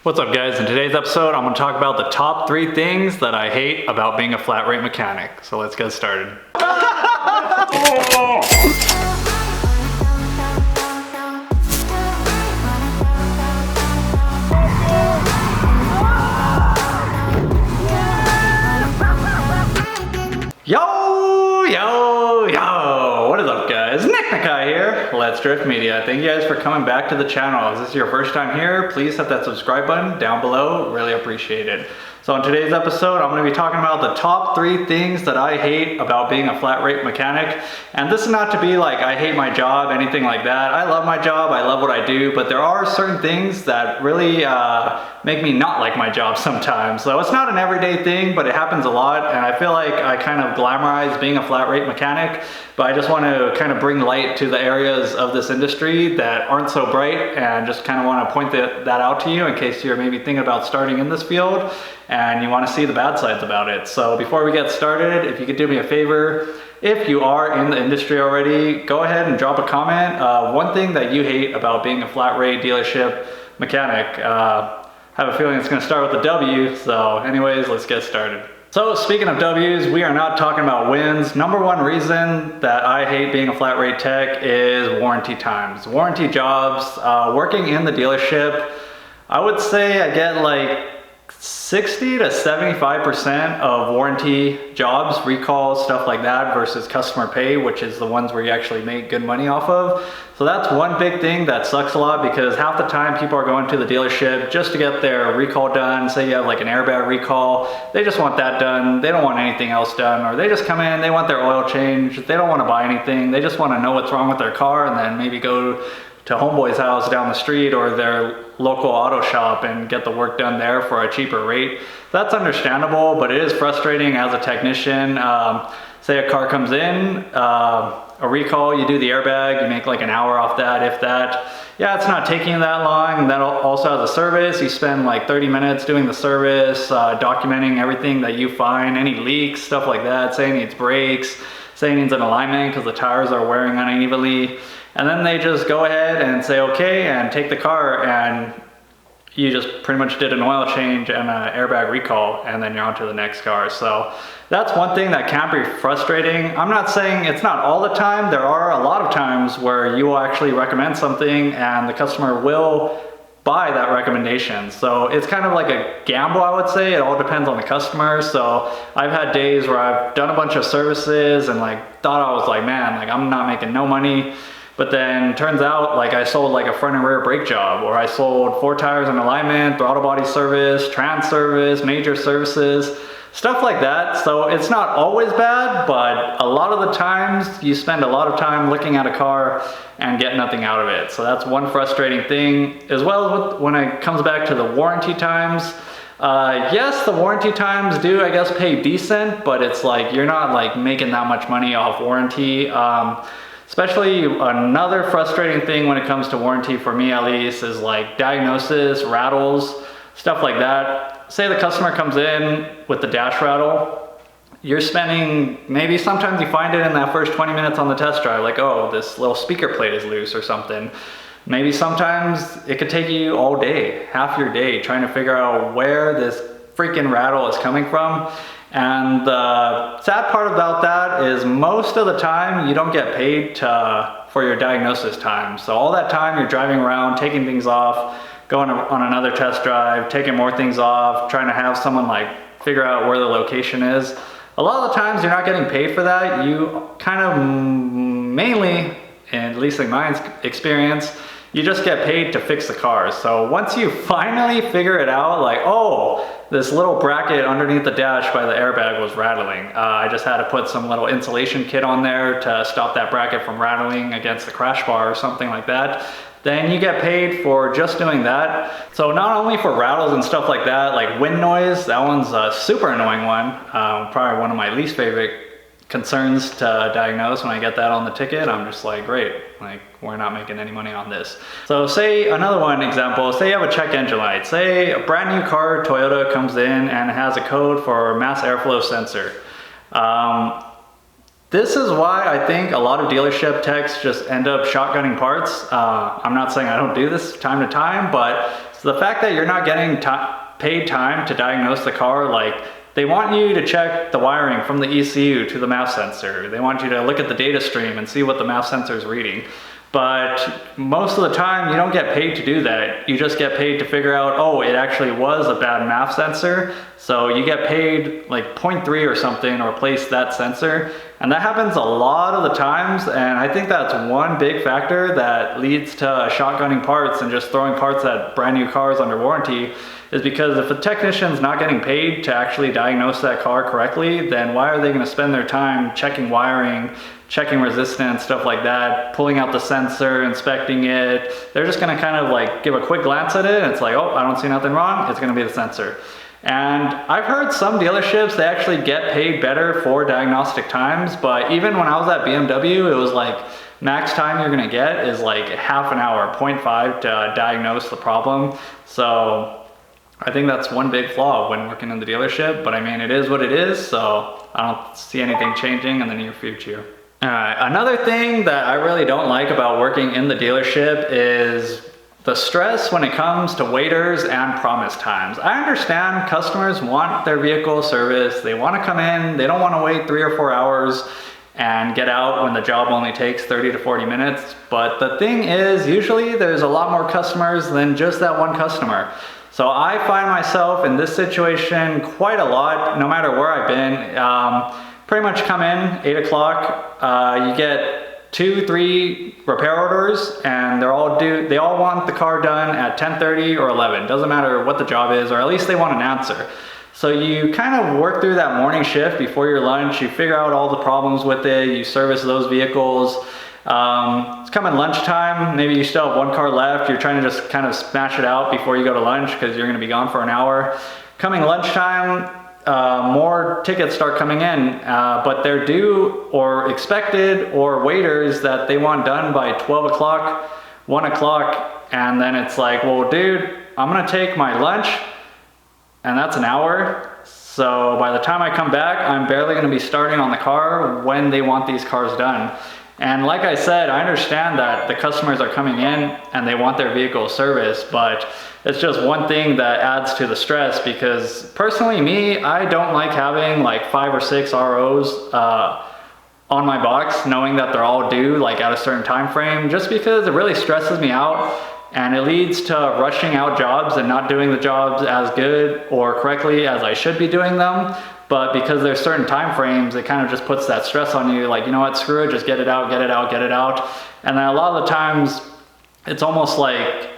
What's up guys? In today's episode, I'm going to talk about the top 3 things that I hate about being a flat rate mechanic. So let's get started. Yo! What is up guys? Nick here. Let's Drift Media. Thank you guys for coming back to the channel. If this is your first time here, please hit that subscribe button down below. Really appreciate it. So in today's episode, I'm going to be talking about the top 3 things that I hate about being a flat rate mechanic. And this is not to be like I hate my job, anything like that. I love my job, I love what I do, but there are certain things that really make me not like my job sometimes. So it's not an everyday thing, but it happens a lot. And I feel like I kind of glamorize being a flat rate mechanic, but I just want to kind of bring light to the areas of this industry that aren't so bright, and just kind of want to point that out to you in case you're maybe thinking about starting in this field and you want to see the bad sides about it. So before we get started, if you could do me a favor, if you are in the industry already, go ahead and drop a comment. One thing that you hate about being a flat rate dealership mechanic. I have a feeling it's going to start with a W. So anyways, let's get started. So speaking of W's, we are not talking about wins. Number one reason that I hate being a flat rate tech is warranty times. Warranty jobs, working in the dealership, I would say I get like 60 to 75% of warranty jobs, recalls, stuff like that, versus customer pay, which is the ones where you actually make good money off of. So that's one big thing that sucks a lot, because half the time people are going to the dealership just to get their recall done. Say you have like an airbag recall, they just want that done. They don't want anything else done, or they just come in, they want their oil changed. They don't want to buy anything. They just want to know what's wrong with their car and then maybe go to homeboy's house down the street or their local auto shop and get the work done there for a cheaper rate. That's understandable, but it is frustrating as a technician. Say a car comes in, a recall, you do the airbag, you make like an hour off that, if that. Yeah, it's not taking that long. And that also has a service. You spend like 30 minutes doing the service, documenting everything that you find, any leaks, stuff like that. Say it needs brakes, say it needs an alignment because the tires are wearing unevenly. And then they just go ahead and say okay and take the car, and you just pretty much did an oil change and an airbag recall, and then you're on to the next car. So that's one thing that can be frustrating. I'm not saying it's not all the time. There are a lot of times where you will actually recommend something and the customer will buy that recommendation. So it's kind of like a gamble, I would say. It all depends on the customer. So I've had days where I've done a bunch of services and like thought I was like, man, like I'm not making no money. But then turns out like I sold like a front and rear brake job, or I sold 4 tires and alignment, throttle body service, trans service, major services, stuff like that. So it's not always bad, but a lot of the times you spend a lot of time looking at a car and get nothing out of it. So that's one frustrating thing, as well as when it comes back to the warranty times. Yes, the warranty times do, I guess, pay decent, but it's like you're not like making that much money off warranty. Especially another frustrating thing when it comes to warranty, for me at least, is like diagnosis, rattles, stuff like that. Say the customer comes in with the dash rattle, you're spending, maybe sometimes you find it in that first 20 minutes on the test drive, like, oh, this little speaker plate is loose or something. Maybe sometimes it could take you all day, half your day, trying to figure out where this freaking rattle is coming from. And the sad part about that is most of the time you don't get paid for your diagnosis time. So all that time you're driving around, taking things off, going on another test drive, taking more things off, trying to have someone like figure out where the location is. A lot of the times you're not getting paid for that. You kind of mainly, and at least in my experience, you just get paid to fix the cars. So once you finally figure it out, like, oh, this little bracket underneath the dash by the airbag was rattling. I just had to put some little insulation kit on there to stop that bracket from rattling against the crash bar or something like that. Then you get paid for just doing that. So not only for rattles and stuff like that, like wind noise, that one's a super annoying one. Probably one of my least favorite concerns to diagnose. When I get that on the ticket, I'm just like, great, like we're not making any money on this. So say another one example, say you have a check engine light. Say a brand new car, Toyota, comes in and has a code for mass airflow sensor. This is why I think a lot of dealership techs just end up shotgunning parts. I'm not saying I don't do this time to time, but So the fact that you're not getting paid time to diagnose the car, like they want you to check the wiring from the ECU to the MAF sensor. They want you to look at the data stream and see what the MAF sensor is reading. But most of the time you don't get paid to do that. You just get paid to figure out, oh, it actually was a bad MAF sensor. So you get paid like 0.3 or something to replace that sensor. And that happens a lot of the times. And I think that's one big factor that leads to shotgunning parts and just throwing parts at brand new cars under warranty, is because if a technician's not getting paid to actually diagnose that car correctly, then why are they gonna spend their time checking wiring, checking resistance, stuff like that, pulling out the sensor, inspecting it? They're just gonna kind of like give a quick glance at it and it's like, oh, I don't see nothing wrong, it's gonna be the sensor. And I've heard some dealerships, they actually get paid better for diagnostic times, but even when I was at BMW, it was like max time you're gonna get is like half an hour, 0.5 to diagnose the problem. So I think that's one big flaw when working in the dealership, but I mean, it is what it is, so I don't see anything changing in the near future. Another thing that I really don't like about working in the dealership is the stress when it comes to waiters and promise times. I understand customers want their vehicle serviced, they want to come in, they don't want to wait 3 or 4 hours and get out when the job only takes 30 to 40 minutes. But the thing is, usually there's a lot more customers than just that one customer. So I find myself in this situation quite a lot, no matter where I've been. Pretty much come in 8 o'clock, you get 2-3 repair orders, and they all want the car done at 10:30 or 11. Doesn't matter what the job is, or at least they want an answer. So you kind of work through that morning shift before your lunch, you figure out all the problems with it, you service those vehicles. It's coming lunchtime, maybe you still have one car left, you're trying to just kind of smash it out before you go to lunch because you're going to be gone for an hour. Coming lunchtime, more tickets start coming in, but they're due or expected, or waiters that they want done by 12 o'clock, 1 o'clock, and then it's like, well dude, I'm gonna take my lunch, and that's an hour. So by the time I come back, I'm barely gonna be starting on the car when they want these cars done. And like I said, I understand that the customers are coming in and they want their vehicle serviced, but it's just one thing that adds to the stress, because personally me, I don't like having like 5 or 6 ROs on my box, knowing that they're all due like at a certain time frame, just because it really stresses me out and it leads to rushing out jobs and not doing the jobs as good or correctly as I should be doing them. But because there's certain time frames, it kind of just puts that stress on you, like, you know what, screw it, just get it out, get it out, get it out. And then a lot of the times, it's almost like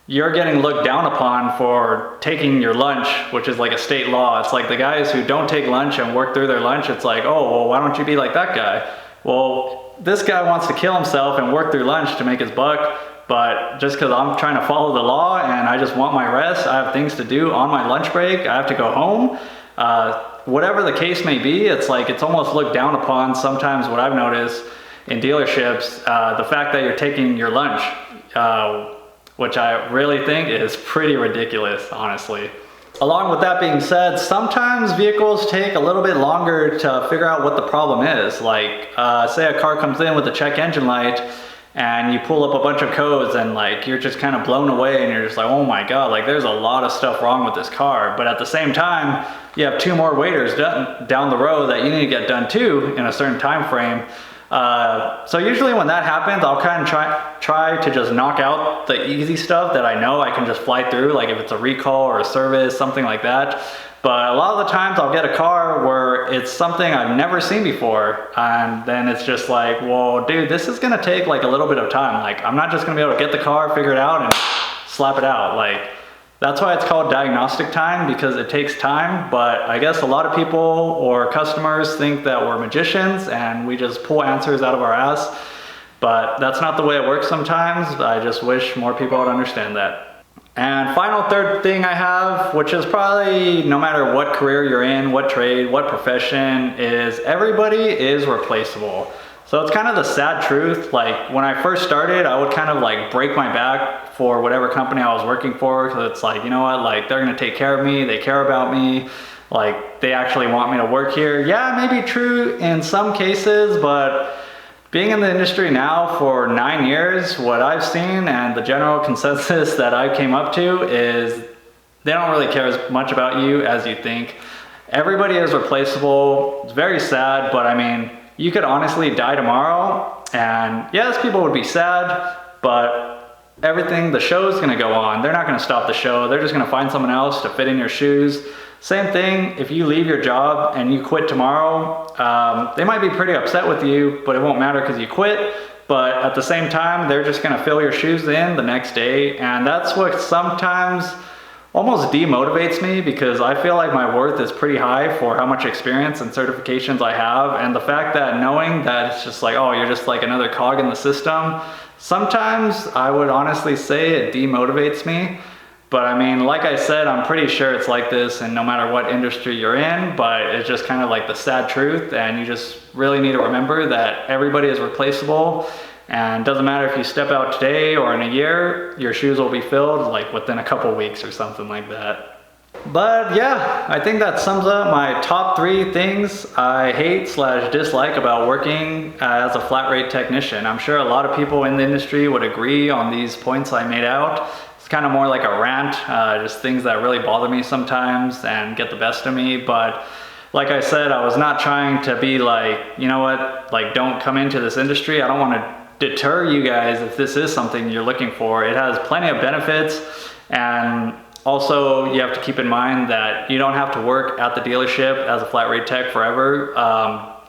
you're getting looked down upon for taking your lunch, which is like a state law. It's like the guys who don't take lunch and work through their lunch, it's like, oh, well, why don't you be like that guy? Well, this guy wants to kill himself and work through lunch to make his buck, but just because I'm trying to follow the law and I just want my rest, I have things to do on my lunch break, I have to go home. Whatever the case may be, it's like it's almost looked down upon sometimes, what I've noticed in dealerships, the fact that you're taking your lunch, which I really think is pretty ridiculous, honestly. Along with that being said, sometimes vehicles take a little bit longer to figure out what the problem is. Like, say a car comes in with a check engine light, and you pull up a bunch of codes and like you're just kind of blown away and you're just like, oh my god, like there's a lot of stuff wrong with this car. But at the same time, you have 2 more waiters down the road that you need to get done too in a certain time frame. So usually when that happens, I'll kind of try to just knock out the easy stuff that I know I can just fly through, like if it's a recall or a service, something like that. But a lot of the times I'll get a car where it's something I've never seen before, and then it's just like, well, dude, this is gonna take like a little bit of time. Like, I'm not just gonna be able to get the car, figure it out, and slap it out. Like, that's why it's called diagnostic time, because it takes time. But I guess a lot of people or customers think that we're magicians and we just pull answers out of our ass. But that's not the way it works sometimes. I just wish more people would understand that. And final third thing I have, which is probably no matter what career you're in, what trade, what profession, is everybody is replaceable. So it's kind of the sad truth. Like when I first started, I would kind of like break my back for whatever company I was working for, because it's like, you know what, like they're gonna take care of me, they care about me, like they actually want me to work here. Yeah, maybe true in some cases, but Being in the industry now for 9 years, what I've seen and the general consensus that I came up to is they don't really care as much about you as you think. Everybody is replaceable. It's very sad, but I mean, you could honestly die tomorrow, and yes, people would be sad, but the show's gonna go on. They're not gonna stop the show. They're just gonna find someone else to fit in your shoes. Same thing, if you leave your job and you quit tomorrow, they might be pretty upset with you, but it won't matter because you quit. But at the same time, they're just gonna fill your shoes in the next day. And that's what sometimes almost demotivates me, because I feel like my worth is pretty high for how much experience and certifications I have. And the fact that knowing that it's just like, oh, you're just like another cog in the system, sometimes I would honestly say it demotivates me. But I mean, like I said, I'm pretty sure it's like this and no matter what industry you're in, but it's just kind of like the sad truth, and you just really need to remember that everybody is replaceable, and it doesn't matter if you step out today or in a year, your shoes will be filled like within a couple weeks or something like that. But yeah, I think that sums up my top 3 things I hate/dislike about working as a flat rate technician. I'm sure a lot of people in the industry would agree on these points I made out. Kind of more like a rant, just things that really bother me sometimes and get the best of me. But like I said, I was not trying to be like, you know what, like don't come into this industry. I don't want to deter you guys if this is something you're looking for. It has plenty of benefits, and also you have to keep in mind that you don't have to work at the dealership as a flat rate tech forever.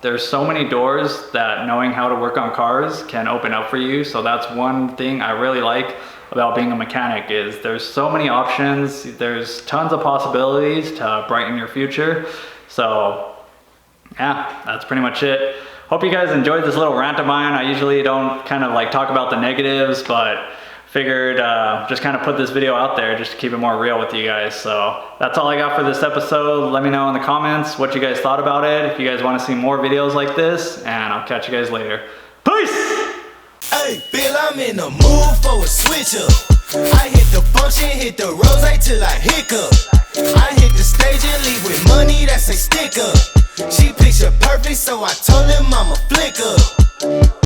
There's so many doors that knowing how to work on cars can open up for you. So that's one thing I really like about being a mechanic, is there's so many options. There's tons of possibilities to brighten your future. So yeah, that's pretty much it. Hope you guys enjoyed this little rant of mine. I usually don't kind of like talk about the negatives, but figured just kind of put this video out there just to keep it more real with you guys. So that's all I got for this episode. Let me know in the comments what you guys thought about it, if you guys want to see more videos like this, and I'll catch you guys later. Peace! Hey, Bill, I'm in the mood for a switch up. I hit the function, hit the rose till I hiccup. I hit the stage and leave with money that's a stick up. She picture perfect, so I